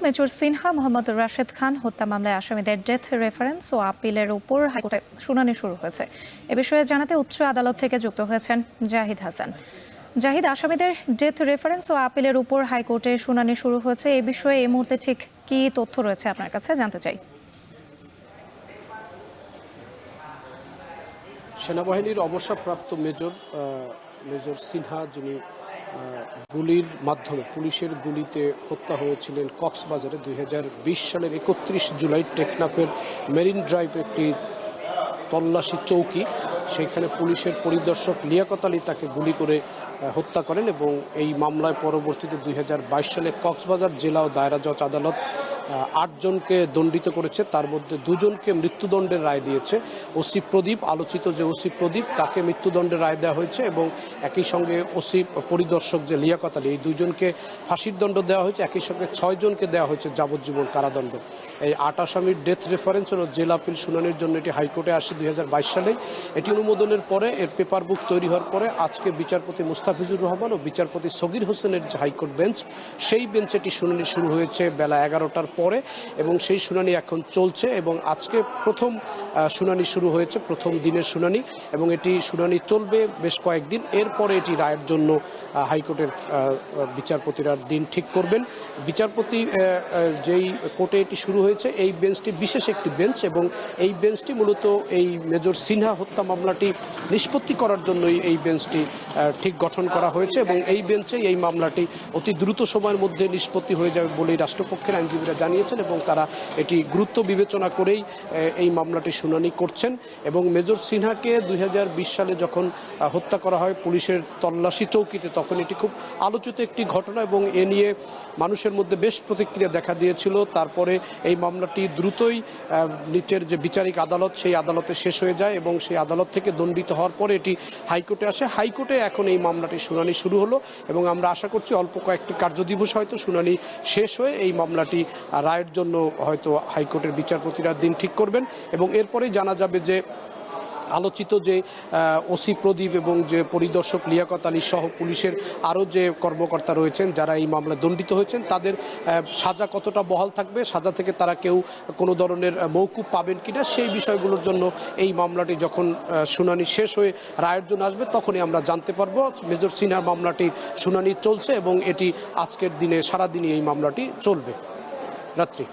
Major Sinha, Mohammad Rashed Khan হত্যা মামলায় আসামিদের ডেথ রেফারেন্স ও আপিলের উপর হাইকোর্টে শুনানি শুরু হয়েছে। এ বিষয়ে জানাতে উচ্চ আদালত থেকে যুক্ত হয়েছেন জাহিদ হাসান। জাহিদ, আসামিদের ডেথ রেফারেন্স ও আপিলের উপর হাইকোর্টে শুনানি শুরু হয়েছে, এ বিষয়ে এই মুহূর্তে ঠিক কি তথ্য রয়েছে আপনার কাছে জানতে চাই। সেনাবাহিনীর অবসরপ্রাপ্ত মেজর সিনহা, যিনি গুলির মাধ্যমে পুলিশের গুলিতে হত্যা হয়েছিলেন কক্সবাজারে 2020 সালের 31 জুলাই টেকনাফের মেরিন ড্রাইভ একটি তল্লাশি চৌকি, সেখানে পুলিশের পরিদর্শক লিয়াকত আলী তাকে গুলি করে হত্যা করেন এবং এই মামলায় পরবর্তীতে 2022 সালে কক্সবাজার জেলা ও দায়রা জজ আদালত 8 জনকে দণ্ডিত করেছে। তার মধ্যে 2 জনকে মৃত্যুদণ্ডের রায় দিয়েছে। ওসি প্রদীপ, আলোচিত যে ওসি প্রদীপ, তাকে মৃত্যুদণ্ডের রায় দেওয়া হয়েছে এবং একই সঙ্গে ওসি পরিদর্শক যে লিয়াকত আলী, এই 2 জনকে ফাঁসির দণ্ড দেওয়া হয়েছে। একই সঙ্গে 6 জনকে দেওয়া হয়েছে যাবজ্জীবন কারাদণ্ড। এই 8 আসামির ডেথ রেফারেন্স ও জেল আপিল শুনানির জন্য এটি হাইকোর্টে আসে 2022 সালে। এটি অনুমোদনের পরে, এর পেপার বুক তৈরি হওয়ার পরে আজকে বিচারপতি মুস্তাফিজুর রহমান ও বিচারপতি সগির হোসেনের যে হাইকোর্ট বেঞ্চ, সেই বেঞ্চে এটি শুনানি শুরু হয়েছে বেলা 11টার পরে এবং সেই শুনানি এখন চলছে এবং আজকে প্রথম শুনানি শুরু হয়েছে, প্রথম দিনের শুনানি, এবং এটি শুনানি চলবে বেশ কয়েকদিন। এরপরে এটি রায়ের জন্য হাইকোর্টের বিচারপতিরা দিন ঠিক করবেন। বিচারপতি যেই কোর্টে এটি শুরু হয়েছে, এই বেঞ্চটি বিশেষ একটি বেঞ্চ এবং এই বেঞ্চটি মূলত এই মেজর সিনহা হত্যা মামলাটি নিষ্পত্তি করার জন্যই এই বেঞ্চটি ঠিক গঠন করা হয়েছে এবং এই বেঞ্চে এই মামলাটি অতি দ্রুত সময়ের মধ্যে নিষ্পত্তি হয়ে যাবে বলেই রাষ্ট্রপক্ষের আইনজীবীরা জানিয়েছেন এবং তারা এটি গুরুত্ব বিবেচনা করেই এই মামলাটি শুনানি করছেন। এবং মেজর সিনহাকে 2020 সালে যখন হত্যা করা হয় পুলিশের তল্লাশি চৌকিতে, তখন এটি খুব আলোচিত একটি ঘটনা এবং এ নিয়ে মানুষের মধ্যে বেশ প্রতিক্রিয়া দেখা দিয়েছিল। তারপরে এই মামলাটি দ্রুতই নিচের যে বিচারিক আদালত, সেই আদালতে শেষ হয়ে যায় এবং সেই আদালত থেকে দণ্ডিত হওয়ার পরে এটি হাইকোর্টে আসে। হাইকোর্টে এখন এই মামলাটি শুনানি শুরু হলো এবং আমরা আশা করছি অল্প কয়েকটি কার্যদিবস হয়তো শুনানি শেষ হয়ে এই মামলাটি রায়ের জন্য হয়তো হাইকোর্টের বিচারপতিরা দিন ঠিক করবেন এবং এরপরেই জানা যাবে যে আলোচিত যে ওসি প্রদীপ এবং যে পরিদর্শক লিয়াকত আলী সহ পুলিশের আরও যে কর্মকর্তা রয়েছেন যারা এই মামলায় দণ্ডিত হয়েছেন, তাদের সাজা কতটা বহাল থাকবে, সাজা থেকে তারা কেউ কোনো ধরনের মওকুফ পাবেন কিনা, সেই বিষয়গুলোর জন্য এই মামলাটি যখন শুনানি শেষ হয়ে রায়ের জন্য আসবে তখনই আমরা জানতে পারবো। মেজর সিনহার মামলাটির শুনানি চলছে এবং এটি আজকের দিনে সারাদিনই এই মামলাটি চলবে। রাত্রি।